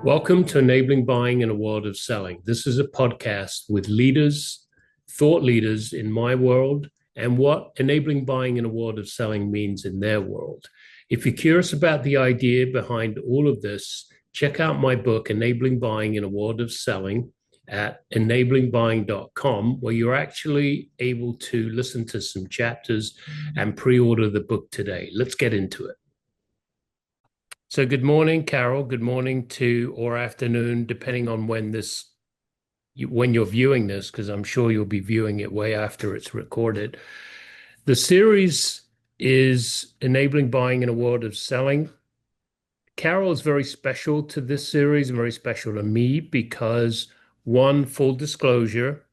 Welcome to Enabling Buying in a World of Selling. This is a podcast with leaders, thought leaders in my world, and what enabling buying in a world of selling means in their world. If you're curious about the idea behind all of this, check out my book, Enabling Buying in a World of Selling, at enablingbuying.com, where you're actually able to listen to some chapters and pre-order the book today. Let's get into it. So good morning, Carol. Good morning to or afternoon, depending on when you're viewing this, because I'm sure you'll be viewing it way after it's recorded. The series is Enabling Buying in a World of Selling. Carol is very special to this series and very special to me because, one, full disclosure,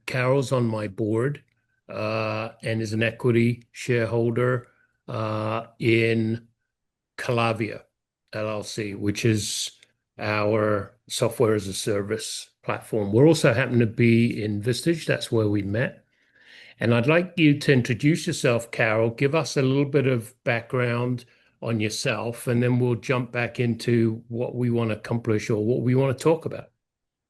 Carol's on my board and is an equity shareholder in Calavia LLC, which is our software as a service platform. We're also happen to be in Vistage. That's where we met. And I'd like you to introduce yourself, Carol. Give us a little bit of background on yourself, and then we'll jump back into what we want to accomplish or what we want to talk about.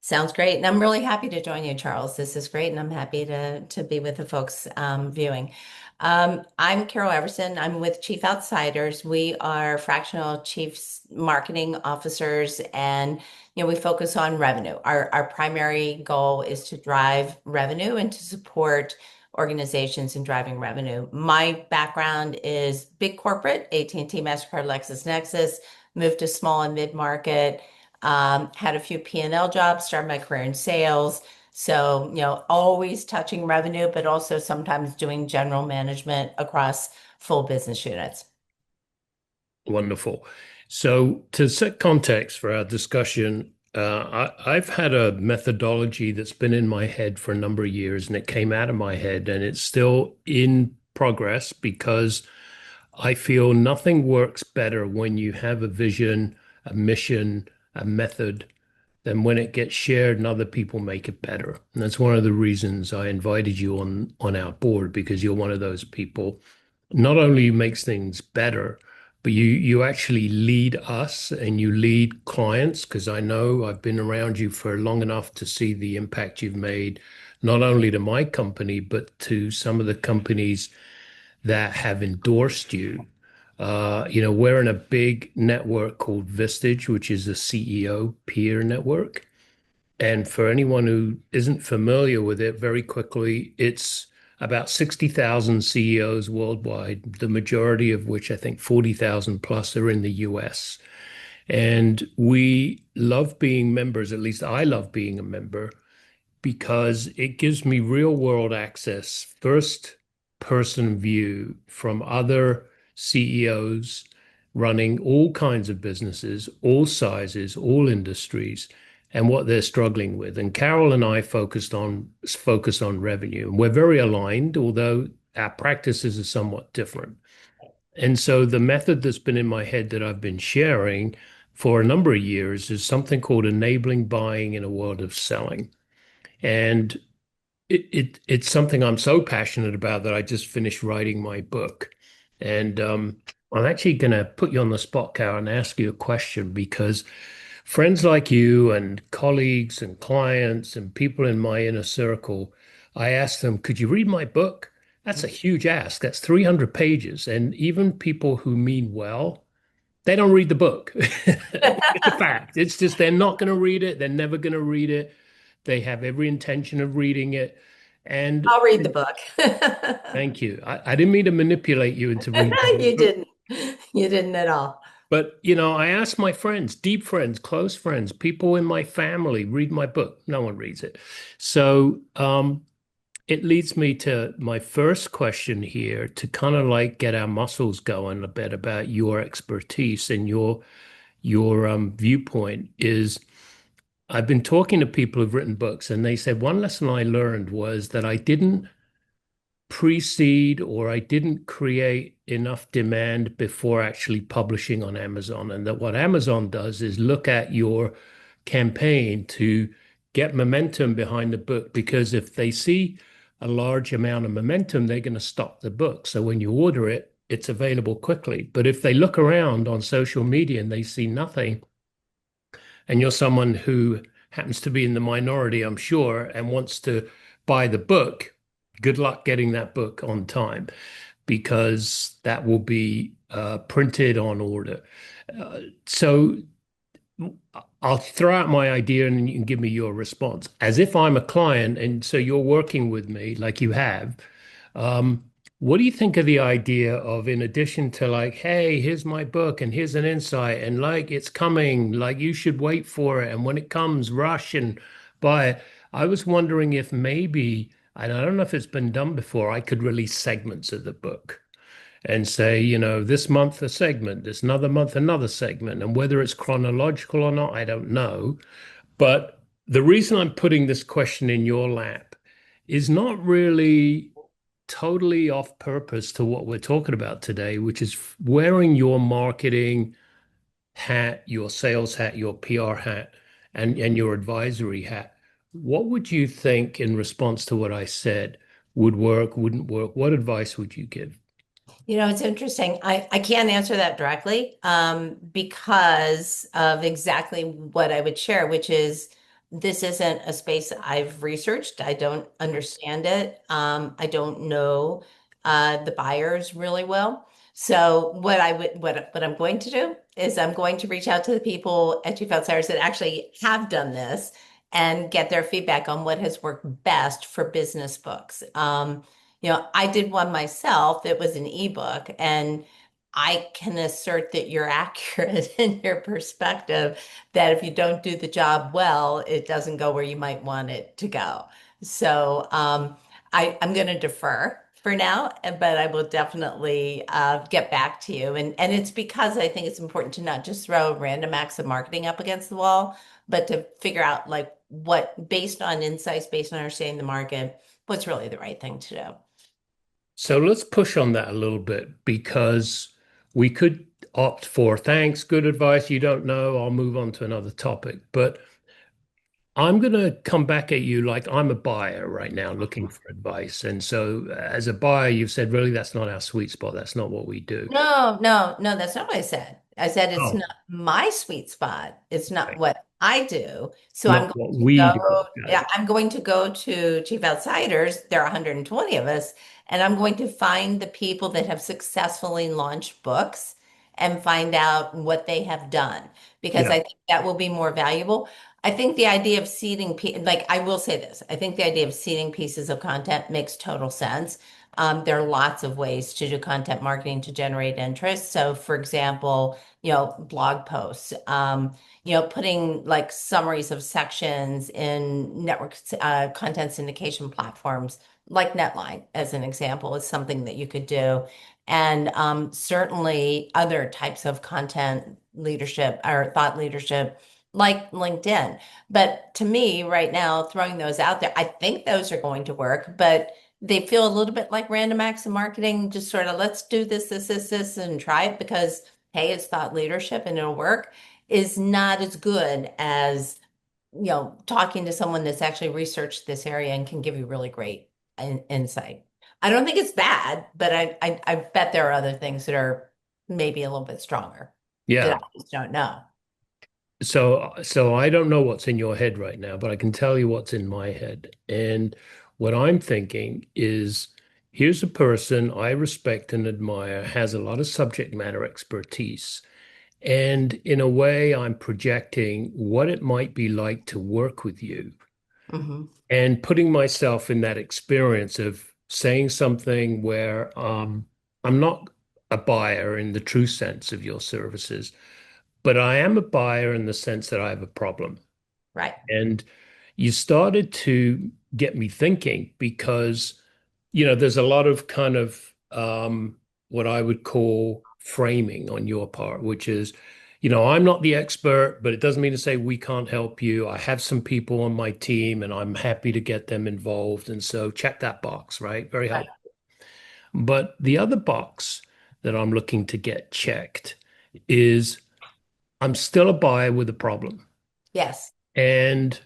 Sounds great. And I'm really happy to join you, Charles. This is great. And I'm happy to be with the folks viewing. I'm Carol Eversen. I'm with Chief Outsiders. We are fractional chiefs marketing officers, and we focus on revenue. Our primary goal is to drive revenue and to support organizations in driving revenue. My background is big corporate, AT&T, MasterCard, LexisNexis, moved to small and mid-market. Had a few P&L jobs, started my career in sales. So, always touching revenue, but also sometimes doing general management across full business units. Wonderful. So to set context for our discussion, I've had a methodology that's been in my head for a number of years, and it came out of my head, and it's still in progress because I feel nothing works better when you have a vision, a mission, a method, than when it gets shared and other people make it better. And that's one of the reasons I invited you on our board, because you're one of those people. Not only makes things better, but you actually lead us and you lead clients, because I know I've been around you for long enough to see the impact you've made, not only to my company, but to some of the companies that have endorsed you. We're in a big network called Vistage, which is a CEO peer network. And for anyone who isn't familiar with it, very quickly, it's about 60,000 CEOs worldwide, the majority of which I think 40,000 plus are in the US. And we love being members, at least I love being a member, because it gives me real world access, first person view from other CEOs running all kinds of businesses, all sizes, all industries, and what they're struggling with. And Carol and I focus on revenue. And we're very aligned, although our practices are somewhat different. And so the method that's been in my head that I've been sharing for a number of years is something called enabling buying in a world of selling. And it's something I'm so passionate about that I just finished writing my book. And I'm actually going to put you on the spot, Carol, and ask you a question, because friends like you and colleagues and clients and people in my inner circle, I ask them, could you read my book? That's a huge ask. That's 300 pages. And even people who mean well, they don't read the book. It's a fact. It's just they're not going to read it. They're never going to read it. They have every intention of reading it. And I'll read the book. thank you. I didn't mean to manipulate you into reading the You book. didn't. You didn't at all. But, I asked my friends, deep friends, close friends, people in my family, read my book. No one reads it. So it leads me to my first question here to kind of like get our muscles going a bit about your expertise and your viewpoint is I've been talking to people who've written books, and they said one lesson I learned was that I didn't pre-seed or I didn't create enough demand before actually publishing on Amazon. And that what Amazon does is look at your campaign to get momentum behind the book, because if they see a large amount of momentum, they're going to stock the book. So when you order it, it's available quickly. But if they look around on social media and they see nothing, and you're someone who happens to be in the minority, I'm sure, and wants to buy the book, good luck getting that book on time because that will be printed on order. So I'll throw out my idea and you can give me your response. As if I'm a client, and so you're working with me like you have. Um, what do you think of the idea of, in addition to like, hey, here's my book and here's an insight, and like it's coming, like you should wait for it, and when it comes, rush and buy it. I was wondering if maybe, and I don't know if it's been done before, I could release segments of the book and say, this month a segment, this another month another segment. And whether it's chronological or not, I don't know. But the reason I'm putting this question in your lap is not really totally off purpose to what we're talking about today, which is wearing your marketing hat, your sales hat, your PR hat, and your advisory hat. What would you think in response to what I said would work, wouldn't work? What advice would you give? It's interesting. I can't answer that directly because of exactly what I would share, which is this isn't a space I've researched. I don't understand it. I don't know the buyers really well. So what I'm going to do is I'm going to reach out to the people at Chief Outsiders that actually have done this and get their feedback on what has worked best for business books. I did one myself. It was an ebook, and I can assert that you're accurate in your perspective that if you don't do the job well, it doesn't go where you might want it to go. So I'm going to defer for now, but I will definitely get back to you. And it's because I think it's important to not just throw random acts of marketing up against the wall, but to figure out like what, based on insights, based on understanding the market, what's really the right thing to do. So let's push on that a little bit because we could opt for thanks, good advice. You don't know, I'll move on to another topic. But I'm going to come back at you like I'm a buyer right now looking for advice. And so, as a buyer, you've said, really, that's not our sweet spot. That's not what we do. No, no, no, that's not what I said. I said it's Oh, not my sweet spot. It's not okay. what I do. So I'm Not going what to we do. go, Got yeah, it. I'm going to go to Chief Outsiders. There are 120 of us, and I'm going to find the people that have successfully launched books and find out what they have done because Yeah. I think that will be more valuable. I think the idea of seeding, like I will say this, I think the idea of seeding pieces of content makes total sense. There are lots of ways to do content marketing to generate interest. So, for example, blog posts, putting like summaries of sections in network content syndication platforms like Netline, as an example, is something that you could do. And certainly other types of content leadership or thought leadership like LinkedIn. But to me, right now, throwing those out there, I think those are going to work, but they feel a little bit like random acts of marketing, just sort of let's do this, and try it because, hey, it's thought leadership and it'll work, is not as good as, talking to someone that's actually researched this area and can give you really great insight. I don't think it's bad, but I bet there are other things that are maybe a little bit stronger that Yeah. I just don't know. So I don't know what's in your head right now, but I can tell you what's in my head. And what I'm thinking is here's a person I respect and admire, has a lot of subject matter expertise. And in a way, I'm projecting what it might be like to work with you Hmm. and putting myself in that experience of saying something where I'm not a buyer in the true sense of your services, but I am a buyer in the sense that I have a problem. Right. And you started to get me thinking because, there's a lot of kind of what I would call framing on your part, which is, I'm not the expert, but it doesn't mean to say we can't help you. I have some people on my team and I'm happy to get them involved. And so check that box, right? Very Right. helpful. But the other box that I'm looking to get checked is I'm still a buyer with a problem. Yes. And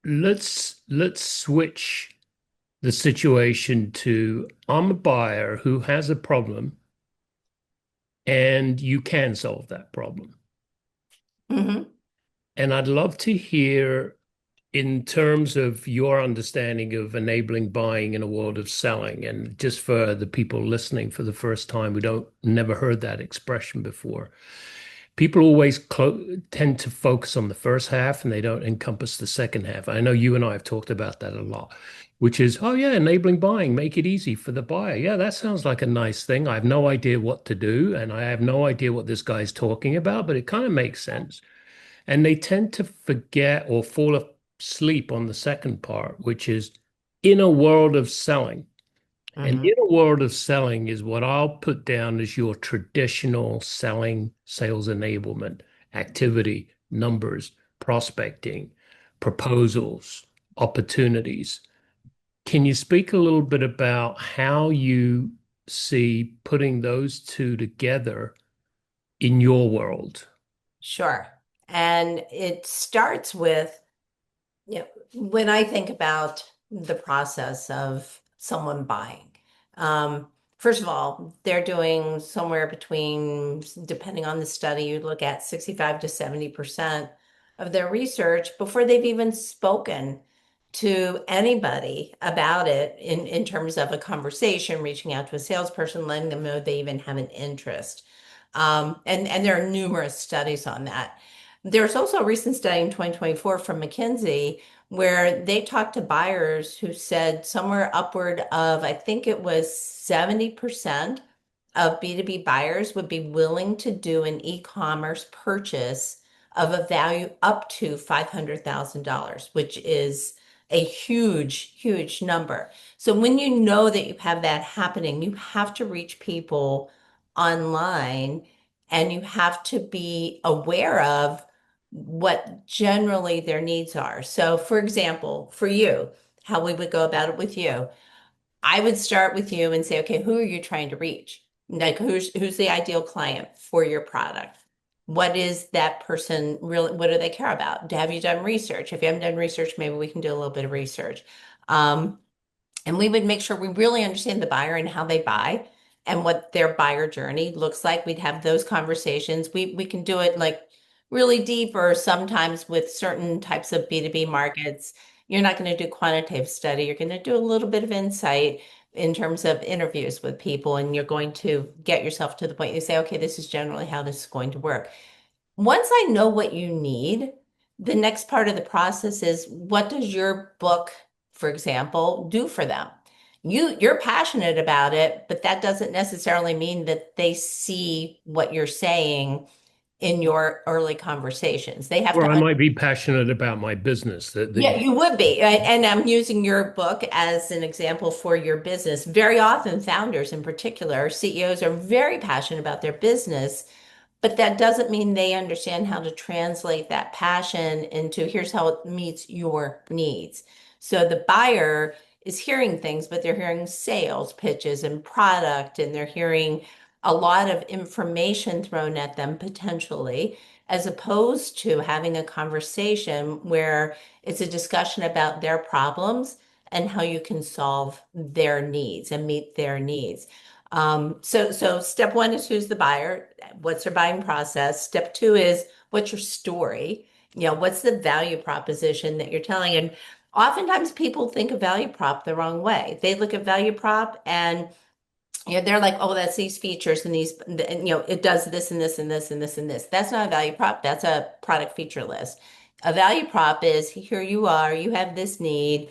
let's switch the situation to I'm a buyer who has a problem and you can solve that problem. Hmm. And I'd love to hear, in terms of your understanding of enabling buying in a world of selling, and just for the people listening for the first time who don't never heard that expression before. People always tend to focus on the first half and they don't encompass the second half. I know you and I have talked about that a lot, which is, oh yeah, enabling buying, make it easy for the buyer. Yeah, that sounds like a nice thing. I have no idea what to do, and I have no idea what this guy's talking about, but it kind of makes sense. And they tend to forget or fall asleep on the second part, which is in a world of selling. And Hmm. in a world of selling is what I'll put down as your traditional selling, sales enablement activity, numbers, prospecting, proposals, opportunities. Can you speak a little bit about how you see putting those two together in your world? Sure. And it starts with, you know, when I think about the process of someone buying, um, first of all, they're doing somewhere between, depending on the study, you look at 65 to 70% of their research before they've even spoken to anybody about it in terms of a conversation, reaching out to a salesperson, letting them know they even have an interest. And there are numerous studies on that. There's also a recent study in 2024 from McKinsey where they talked to buyers who said somewhere upward of, I think it was 70% of B2B buyers would be willing to do an e-commerce purchase of a value up to $500,000, which is a huge, huge number. So when you know that you have that happening, you have to reach people online and you have to be aware of what generally their needs are. So, for example, for you, how we would go about it with you, I would start with you and say, okay, who are you trying to reach? Like who's the ideal client for your product? What is that person really, what do they care about? Have you done research? If you haven't done research, maybe we can do a little bit of research. Um, and we would make sure we really understand the buyer and how they buy and what their buyer journey looks like. We'd have those conversations. We can do it like really deep, or sometimes with certain types of B2B markets. You're not going to do quantitative study. You're going to do a little bit of insight in terms of interviews with people, and you're going to get yourself to the point you say, okay, this is generally how this is going to work. Once I know what you need, the next part of the process is what does your book, for example, do for them? You're passionate about it, but that doesn't necessarily mean that they see what you're saying in your early conversations. They have Or I to. might be passionate about my business. Yeah, you would be. And I'm using your book as an example for your business. Very often, founders in particular, CEOs are very passionate about their business, but that doesn't mean they understand how to translate that passion into here's how it meets your needs. So the buyer is hearing things, but they're hearing sales pitches and product, and they're hearing a lot of information thrown at them potentially, as opposed to having a conversation where it's a discussion about their problems and how you can solve their needs and meet their needs. So step one is who's the buyer? What's their buying process? Step two is what's your story? You know, what's the value proposition that you're telling? And oftentimes people think of value prop the wrong way. They look at value prop and they're like, oh, that's these features and these, and, it does this and this and this and this and this. That's not a value prop. That's a product feature list. A value prop is here you are, you have this need.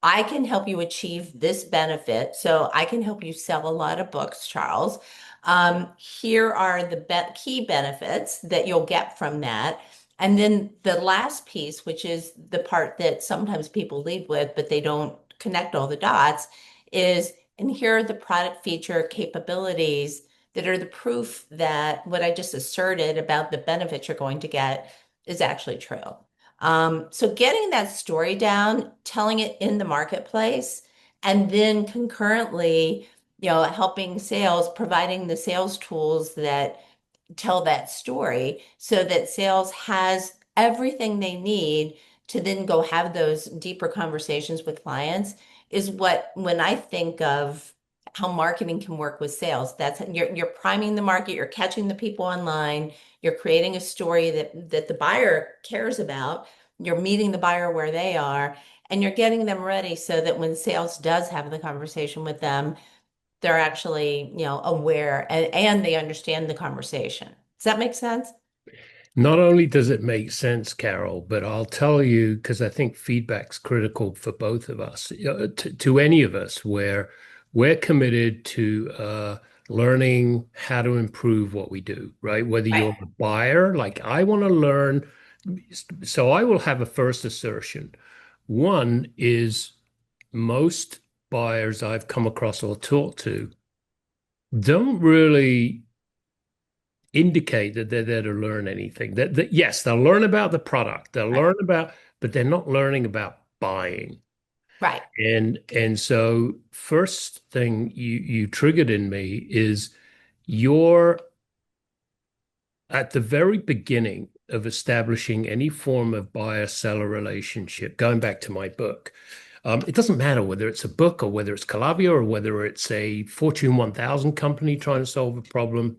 I can help you achieve this benefit. So I can help you sell a lot of books, Charles. Here are the key benefits that you'll get from that. And then the last piece, which is the part that sometimes people lead with, but they don't connect all the dots, is, and here are the product feature capabilities that are the proof that what I just asserted about the benefits you're going to get is actually true. So getting that story down, telling it in the marketplace, and then concurrently, helping sales, providing the sales tools that tell that story so that sales has everything they need to then go have those deeper conversations with clients is what, when I think of how marketing can work with sales. That's you're priming the market, you're catching the people online, you're creating a story that the buyer cares about. You're meeting the buyer where they are, and you're getting them ready so that when sales does have the conversation with them, they're actually, aware and they understand the conversation. Does that make sense? Not only does it make sense, Carol, but I'll tell you, because I think feedback's critical for both of us, to any of us, where we're committed to learning how to improve what we do, right? Whether Right. you're a buyer, like I want to learn. So I will have a first assertion. One is most buyers I've come across or talked to don't really indicate that they're there to learn anything. That yes, they'll learn about the product, they'll Right. learn about, but they're not learning about buying. Right. And so first thing you triggered in me is you're at the very beginning of establishing any form of buyer-seller relationship. Going back to my book, it doesn't matter whether it's a book or whether it's Calavia or whether it's a Fortune 1000 company trying to solve a problem.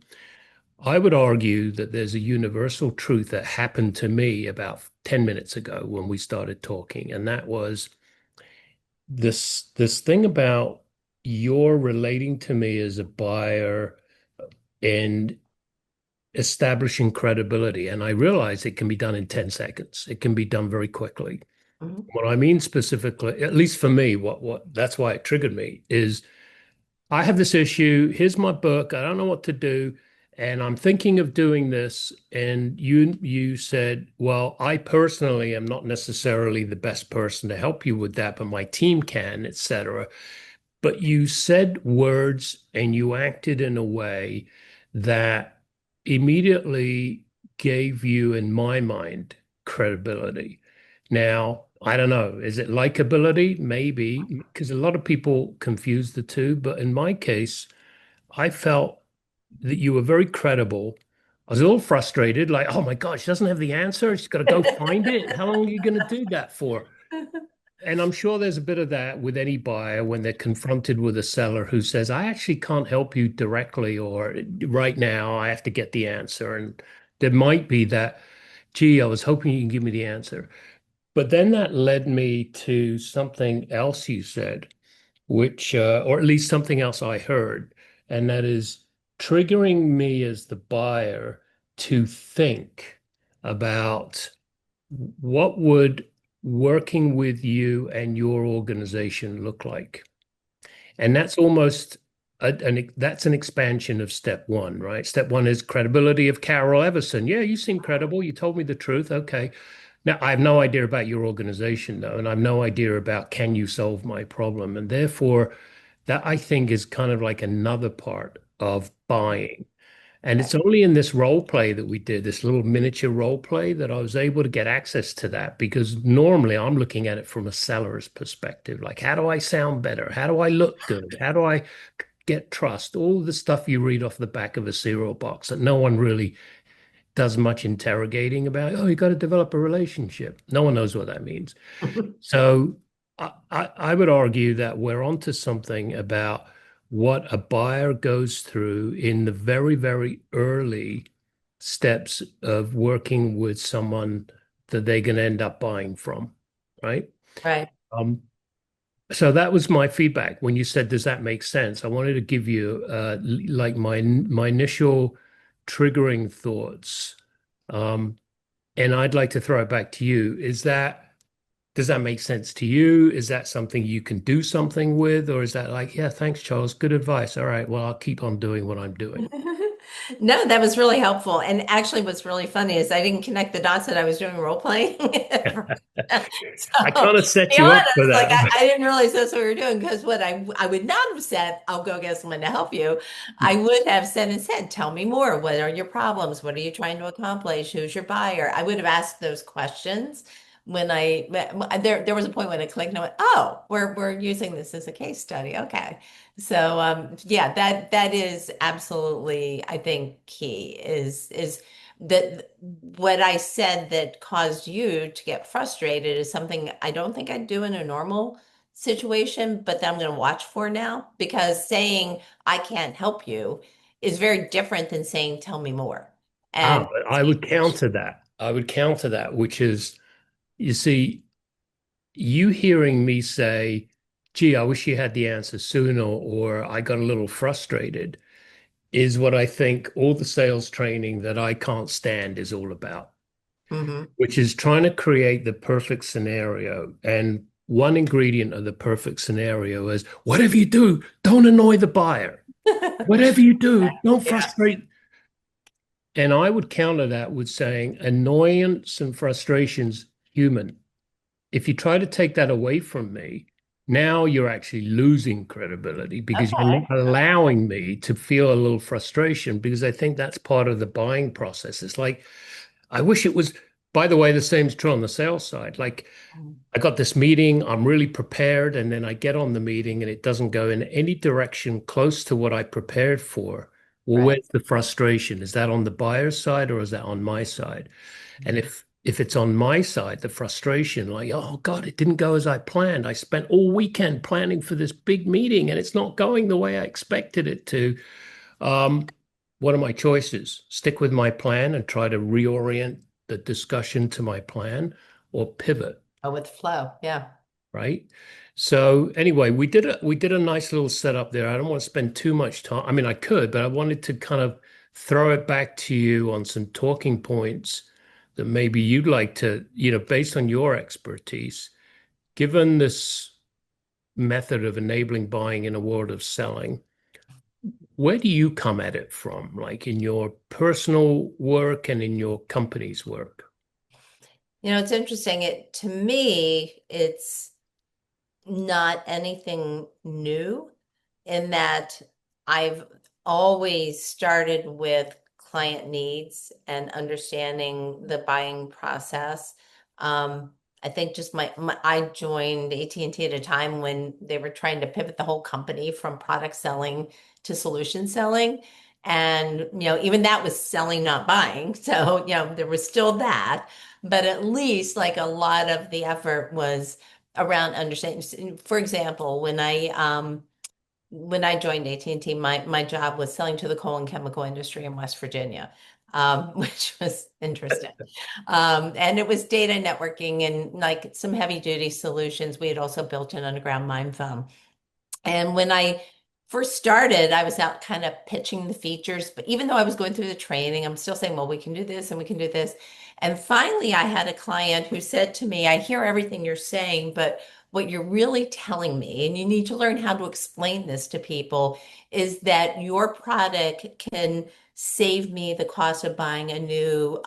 I would argue that there's a universal truth that happened to me about 10 minutes ago when we started talking, and that was this thing about you're relating to me as a buyer and establishing credibility. And I realize it can be done in 10 seconds. It can be done very quickly. Mhm. What I mean specifically, at least for me, what that's why it triggered me is I have this issue. Here's my book. I don't know what to do. And I'm thinking of doing this. And you said, well, I personally am not necessarily the best person to help you with that, but my team can, etc. But you said words and you acted in a way that immediately gave you, in my mind, credibility. Now, I don't know, is it likability? Maybe, because a lot of people confuse the two. But in my case, I felt that you were very credible. I was a little frustrated, like, oh my gosh, she doesn't have the answer. She's got to go find it. How long are you going to do that for? And I'm sure there's a bit of that with any buyer when they're confronted with a seller who says, I actually can't help you directly, or right now I have to get the answer. And there might be that, gee, I was hoping you can give me the answer. But then that led me to something else you said, which, or at least something else I heard, and that is triggering me as the buyer to think about what would working with you and your organization look like? And that's almost that's an expansion of step one, right? Step one is credibility of Carol Eversen. Yeah, you seem credible. You told me the truth. Okay. Now, I have no idea about your organization, though, and I have no idea about can you solve my problem? And therefore, that I think is kind of like another part of buying. And Right. it's only in this role play that we did, this little miniature role play, that I was able to get access to that because normally I'm looking at it from a seller's perspective. Like, how do I sound better? How do I look good? How do I get trust? All the stuff you read off the back of a cereal box that no one really does much interrogating about. Oh, you got to develop a relationship. No one knows what that means. So I would argue that we're onto something about what a buyer goes through in the very, very early steps of working with someone that they're going to end up buying from, right? Right. Um, so that was my feedback when you said, "Does that make sense?" I wanted to give you like my initial triggering thoughts, um, and I'd like to throw it back to you. Does that make sense to you? Is that something you can do something with? Or is that like, yeah, thanks, Charles. Good advice. All right. Well, I'll keep on doing what I'm doing. No, that was really helpful. And actually, what's really funny is I didn't connect the dots that I was doing role playing. I So, kind of to set be you up for honest, like that. I didn't realize that's what we were doing because what I would not have said, I'll go get someone to help you. I would have said instead, tell me more. What are your problems? What are you trying to accomplish? Who's your buyer? I would have asked those questions when there was a point when it clicked and I went, oh, we're using this as a case study. Okay. So yeah, that is absolutely, I think, key is that what I said that caused you to get frustrated is something I don't think I'd do in a normal situation, but that I'm going to watch for now because saying I can't help you is very different than saying tell me more. And But I would counter that. I would counter that, which is, you see, you hearing me say, gee, I wish you had the answer sooner, or I got a little frustrated, is what I think all the sales training that I can't stand is all about, Mhm. which is trying to create the perfect scenario. And one ingredient of the perfect scenario is whatever you do, don't annoy the buyer. Whatever you do, don't Yeah. frustrate. And I would counter that with saying annoyance and frustration's human. If you try to take that away from me, now you're actually losing credibility because you're not Okay. allowing me to feel a little frustration because I think that's part of the buying process. It's like, I wish it was, by the way, the same is true on the sales side. Like, Mhm. I got this meeting, I'm really prepared, and then I get on the meeting and it doesn't go in any direction close to what I prepared for. Well, Right. where's the frustration? Is that on the buyer's side or is that on my side? And if it's on my side, the frustration, like, oh God, it didn't go as I planned. I spent all weekend planning for this big meeting and it's not going the way I expected it to. Um, what are my choices? Stick with my plan and try to reorient the discussion to my plan or pivot, Oh, with flow. Yeah. right? So anyway, we did a nice little setup there. I don't want to spend too much time. I mean, I could, but I wanted to kind of throw it back to you on some talking points that maybe you'd like to, based on your expertise, given this method of enabling buying in a world of selling, where do you come at it from, like in your personal work and in your company's work? It's interesting. It to me, it's not anything new in that I've always started with client needs and understanding the buying process. Um, I think just I joined AT&T at a time when they were trying to pivot the whole company from product selling to solution selling. And, even that was selling, not buying. So, there was still that, but at least like a lot of the effort was around understanding. For example, when I joined AT&T, my job was selling to the coal and chemical industry in West Virginia, which was interesting. And it was data networking and like some heavy duty solutions. We had also built an underground mine farm. And when I first started, I was out kind of pitching the features, but even though I was going through the training, I'm still saying, well, we can do this and we can do this. And finally, I had a client who said to me, I hear everything you're saying, but what you're really telling me, and you need to learn how to explain this to people, is that your product can save me the cost of buying a new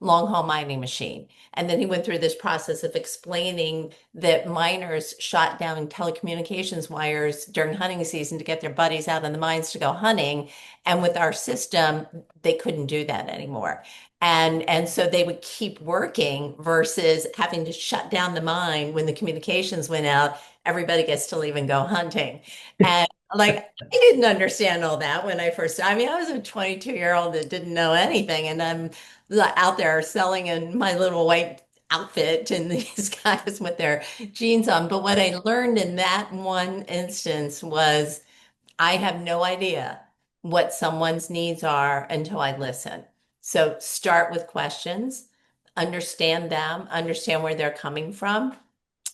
long haul mining machine. And then he went through this process of explaining that miners shot down telecommunications wires during hunting season to get their buddies out in the mines to go hunting. And with our system, they couldn't do that anymore. And so they would keep working versus having to shut down the mine when the communications went out. Everybody gets to leave and go hunting. And like I didn't understand all that when I first, I mean, I was a 22-year-old that didn't know anything. And I'm out there selling in my little white outfit and these guys with their jeans on. But what I learned in that one instance was I have no idea what someone's needs are until I listen. So start with questions, understand them, understand where they're coming from.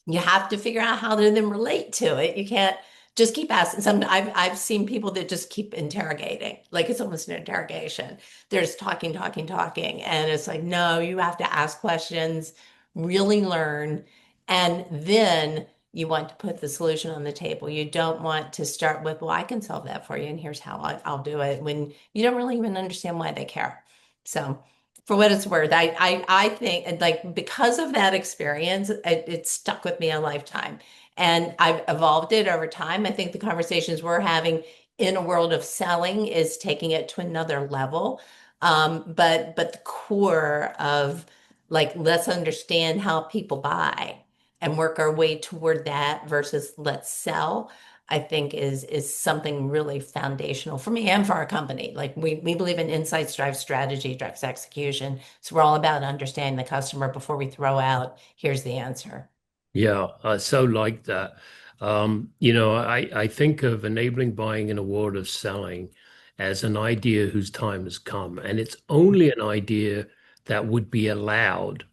You have to figure out how to then relate to it. You can't just keep asking. I've seen people that just keep interrogating, like it's almost an interrogation. They're just talking, talking, talking, and it's like, no, you have to ask questions, really learn, and then you want to put the solution on the table. You don't want to start with, well, I can solve that for you, and here's how I'll do it, when you don't really even understand why they care. So for what it's worth, I think and like because of that experience, it stuck with me a lifetime. And I've evolved it over time. I think the conversations we're having in a world of selling is taking it to another level. But the core of like let's understand how people buy and work our way toward that versus let's sell. I think is something really foundational for me and for our company. Like we believe in insights drive strategy, drives execution. So we're all about understanding the customer before we throw out, here's the answer. Yeah, I so like that. I think of enabling buying in a world of selling as an idea whose time has come, and it's only an idea that would be allowed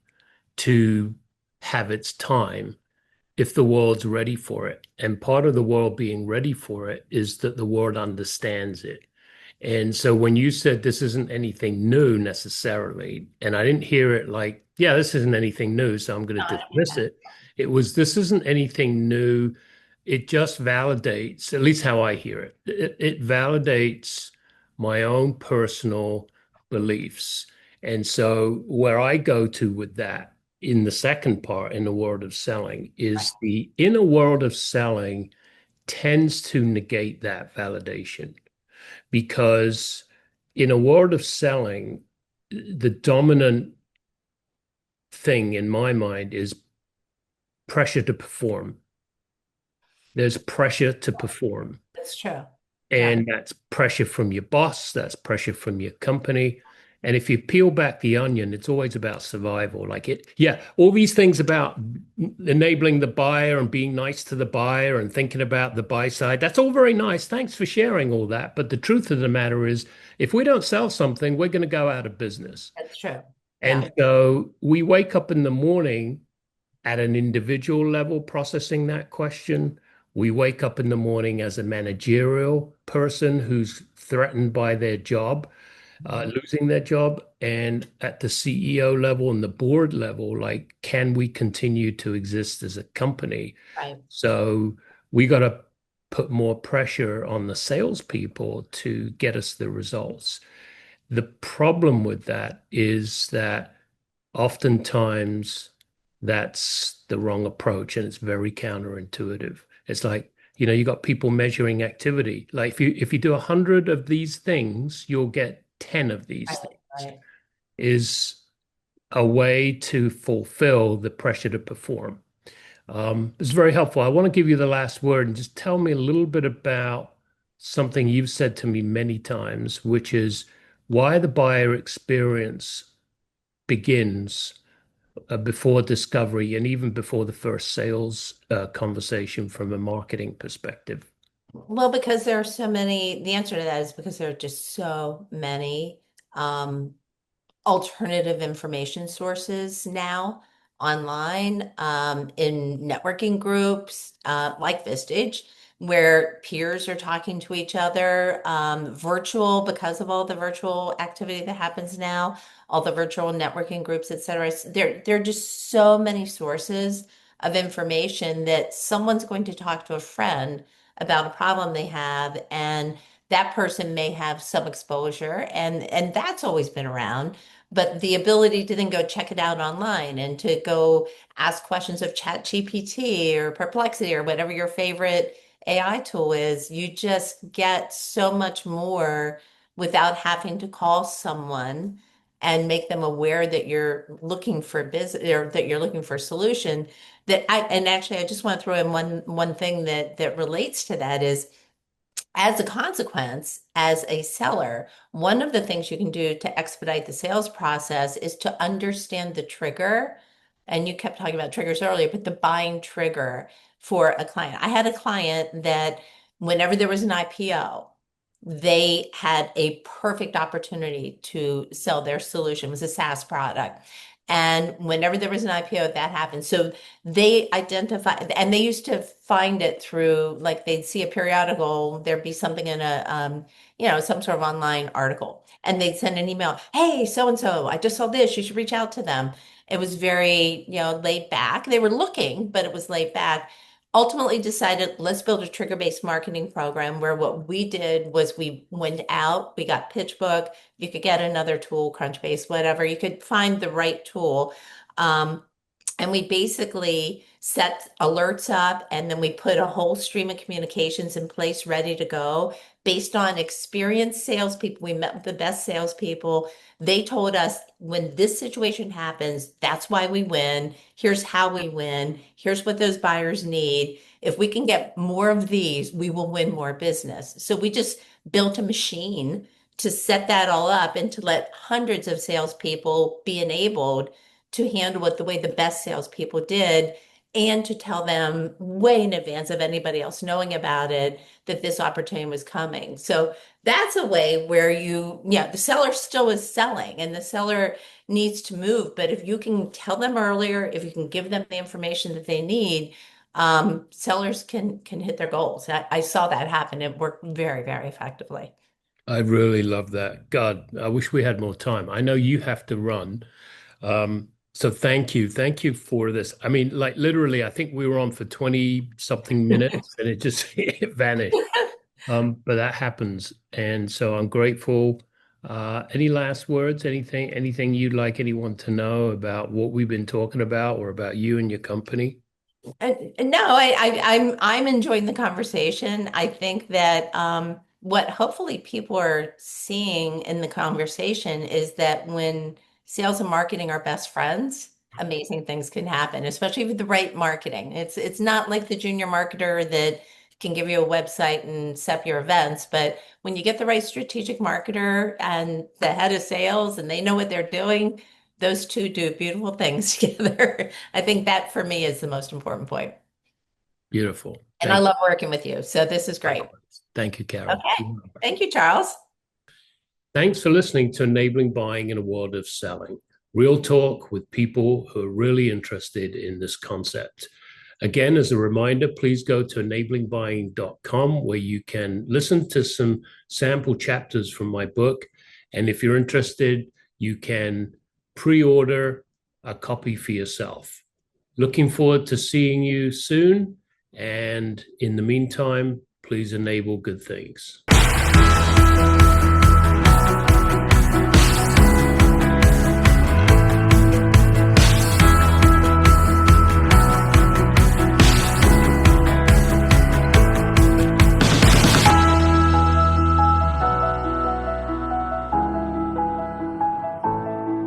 to have its time if the world's ready for it. And part of the world being ready for it is that the world understands it. And so when you said this isn't anything new necessarily, and I didn't hear it like, yeah, this isn't anything new, so I'm going No, to I don't hear dismiss that. it. It was, this isn't anything new. It just validates, at least how I hear it, it validates my own personal beliefs. And so where I go to with that in the second part in the world of selling Right. is the inner world of selling tends to negate that validation because in a world of selling, the dominant thing in my mind is pressure to perform. There's pressure to perform. That's true. Yeah, And that's pressure from your boss, that's pressure from your company. And if you peel back the onion, it's always about survival. Like it, yeah, all these things about enabling the buyer and being nice to the buyer and thinking about the buy side, that's all very nice. Thanks for sharing all that. But the truth of the matter is, if we don't sell something, we're going to go out of business. that's true. Yeah, And so we wake up in the morning at an individual level processing that question. We wake up in the morning as a managerial person who's threatened by their job, mhm, losing their job. And at the CEO level and the board level, like, can we continue to exist as a company? right. So we got to put more pressure on the salespeople to get us the results. The problem with that is that oftentimes that's the wrong approach and it's very counterintuitive. It's like, you got people measuring activity. Like if you do 100 of these things, you'll get 10 of these Right, things right. is a way to fulfill the pressure to perform. It's very helpful. I want to give you the last word and just tell me a little bit about something you've said to me many times, which is why the buyer experience begins before discovery and even before the first sales conversation from a marketing perspective. Well, because there are so many, the answer to that is because there are just so many um, alternative information sources now online, in networking groups like Vistage, where peers are talking to each other, virtual because of all the virtual activity that happens now, all the virtual networking groups, et cetera. There are just so many sources of information that someone's going to talk to a friend about a problem they have, and that person may have some exposure, and that's always been around. But the ability to then go check it out online and to go ask questions of ChatGPT or Perplexity or whatever your favorite AI tool is, you just get so much more without having to call someone and make them aware that you're looking for business or that you're looking for a solution. And actually I just want to throw in one thing that relates to that is, as a consequence, as a seller, one of the things you can do to expedite the sales process is to understand the trigger. And you kept talking about triggers earlier, but the buying trigger for a client. I had a client that whenever there was an IPO, they had a perfect opportunity to sell their solution. It was a SaaS product. And whenever there was an IPO, that happened. So they identify, and they used to find it through, like, they'd see a periodical, there'd be something in some sort of online article, and they'd send an email, hey, so and so, I just saw this, you should reach out to them. It was very, laid back. They were looking, but it was laid back. Ultimately decided, let's build a trigger-based marketing program where what we did was we went out, we got PitchBook, you could get another tool, Crunchbase, whatever, you could find the right tool. Um, and we basically set alerts up, and then we put a whole stream of communications in place ready to go based on experienced salespeople. We met with the best salespeople. They told us, when this situation happens, that's why we win. Here's how we win. Here's what those buyers need. If we can get more of these, we will win more business. So we just built a machine to set that all up and to let hundreds of salespeople be enabled to handle it the way the best salespeople did. and to tell them way in advance of anybody else knowing about it that this opportunity was coming. So that's a way where yeah, the seller still is selling and the seller needs to move. But if you can tell them earlier, if you can give them the information that they need, sellers can hit their goals. I saw that happen. It worked very, very effectively. I really love that. God, I wish we had more time. I know you have to run. So thank you. Thank you for this. I mean, like literally, I think we were on for 20 something minutes and it just it vanished. But that happens. And so I'm grateful. Any last words? Anything you'd like anyone to know about what we've been talking about or about you and your company? No, I'm enjoying the conversation. I think that what hopefully people are seeing in the conversation is that when sales and marketing are best friends, amazing things can happen, especially with the right marketing. It's not like the junior marketer that can give you a website and set up your events, but when you get the right strategic marketer and the head of sales and they know what they're doing, those two do beautiful things together. I think that for me is the most important point. Beautiful. And I Thank you. love working with you. So this is great. Likewise. Thank you, Carol. Okay. Thank you, Charles. Thanks for listening to Enabling Buying in a World of Selling. Real talk with people who are really interested in this concept. Again, as a reminder, please go to enablingbuying.com where you can listen to some sample chapters from my book. And if you're interested, you can pre-order a copy for yourself. Looking forward to seeing you soon. And in the meantime, please enable good things.